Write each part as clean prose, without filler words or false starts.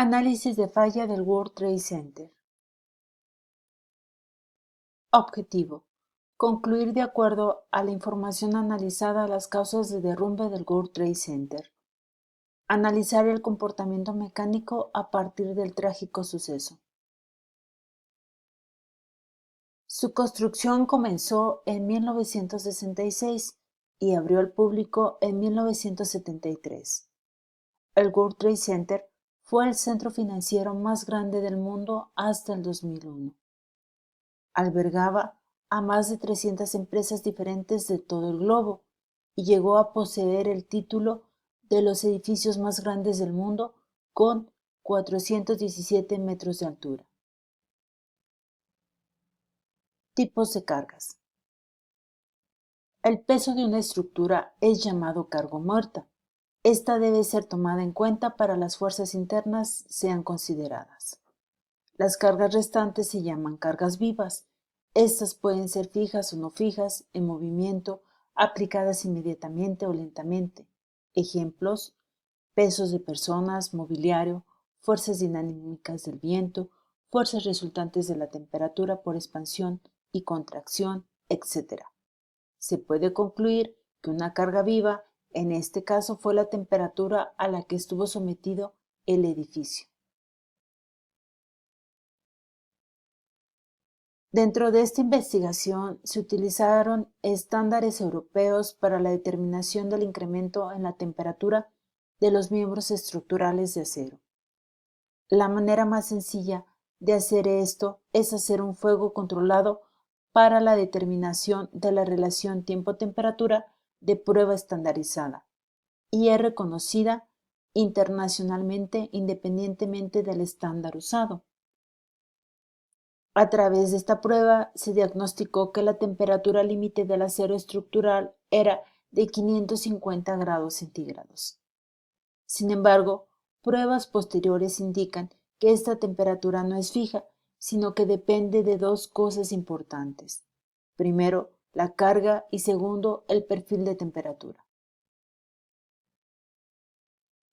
Análisis de falla del World Trade Center. Objetivo: concluir de acuerdo a la información analizada las causas de derrumbe del World Trade Center. Analizar el comportamiento mecánico a partir del trágico suceso. Su construcción comenzó en 1966 y abrió al público en 1973. El World Trade Center fue el centro financiero más grande del mundo hasta el 2001. Albergaba a más de 300 empresas diferentes de todo el globo y llegó a poseer el título de los edificios más grandes del mundo con 417 metros de altura. Tipos de cargas. El peso de una estructura es llamado carga muerta. Esta debe ser tomada en cuenta para las fuerzas internas sean consideradas. Las cargas restantes se llaman cargas vivas. Estas pueden ser fijas o no fijas, en movimiento, aplicadas inmediatamente o lentamente. Ejemplos: pesos de personas, mobiliario, fuerzas dinámicas del viento, fuerzas resultantes de la temperatura por expansión y contracción, etc. Se puede concluir que una carga viva, en este caso, fue la temperatura a la que estuvo sometido el edificio. Dentro de esta investigación se utilizaron estándares europeos para la determinación del incremento en la temperatura de los miembros estructurales de acero. La manera más sencilla de hacer esto es hacer un fuego controlado para la determinación de la relación tiempo-temperatura de prueba estandarizada y es reconocida internacionalmente independientemente del estándar usado. A través de esta prueba se diagnosticó que la temperatura límite del acero estructural era de 550 grados centígrados. Sin embargo, pruebas posteriores indican que esta temperatura no es fija, sino que depende de dos cosas importantes. Primero, la carga y segundo, el perfil de temperatura.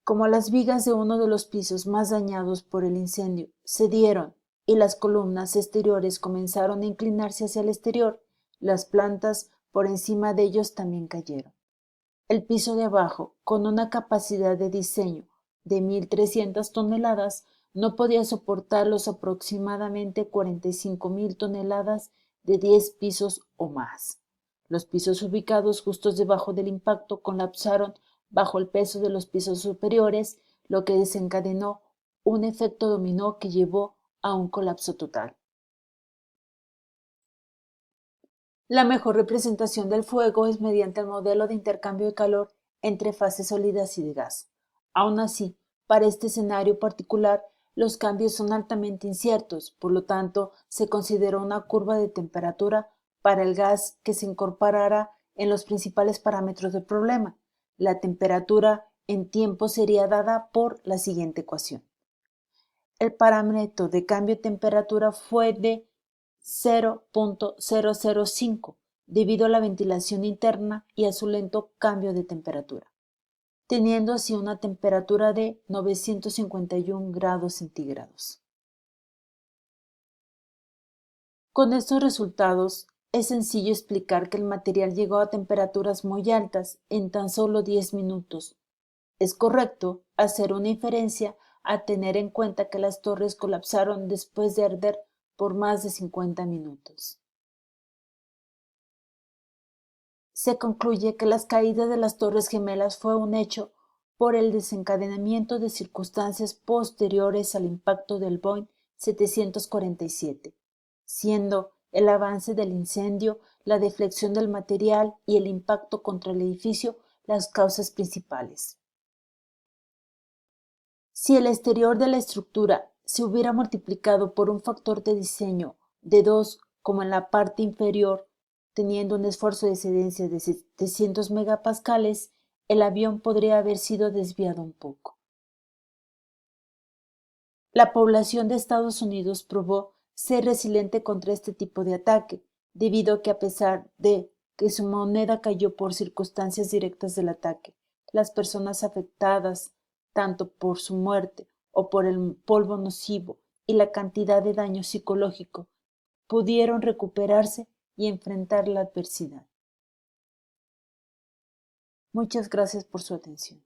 Como las vigas de uno de los pisos más dañados por el incendio cedieron y las columnas exteriores comenzaron a inclinarse hacia el exterior, las plantas por encima de ellos también cayeron. El piso de abajo, con una capacidad de diseño de 1.300 toneladas, no podía soportar los aproximadamente 45.000 toneladas de 10 pisos o más. Los pisos ubicados justo debajo del impacto colapsaron bajo el peso de los pisos superiores, lo que desencadenó un efecto dominó que llevó a un colapso total. La mejor representación del fuego es mediante el modelo de intercambio de calor entre fases sólidas y de gas. Aún así, para este escenario particular, los cambios son altamente inciertos, por lo tanto, se consideró una curva de temperatura para el gas que se incorporará en los principales parámetros del problema. La temperatura en tiempo sería dada por la siguiente ecuación. El parámetro de cambio de temperatura fue de 0.005 debido a la ventilación interna y a su lento cambio de temperatura, teniendo así una temperatura de 951 grados centígrados. Con estos resultados, es sencillo explicar que el material llegó a temperaturas muy altas en tan solo 10 minutos. Es correcto hacer una inferencia a tener en cuenta que las torres colapsaron después de arder por más de 50 minutos. Se concluye que las caídas de las Torres Gemelas fue un hecho por el desencadenamiento de circunstancias posteriores al impacto del Boeing 747, siendo el avance del incendio, la deflexión del material y el impacto contra el edificio las causas principales. Si el exterior de la estructura se hubiera multiplicado por un factor de diseño de 2, como en la parte inferior, teniendo un esfuerzo de excedencia de 700 megapascales, el avión podría haber sido desviado un poco. La población de Estados Unidos probó ser resiliente contra este tipo de ataque, debido a que a pesar de que su moneda cayó por circunstancias directas del ataque, las personas afectadas tanto por su muerte o por el polvo nocivo y la cantidad de daño psicológico, pudieron recuperarse y enfrentar la adversidad. Muchas gracias por su atención.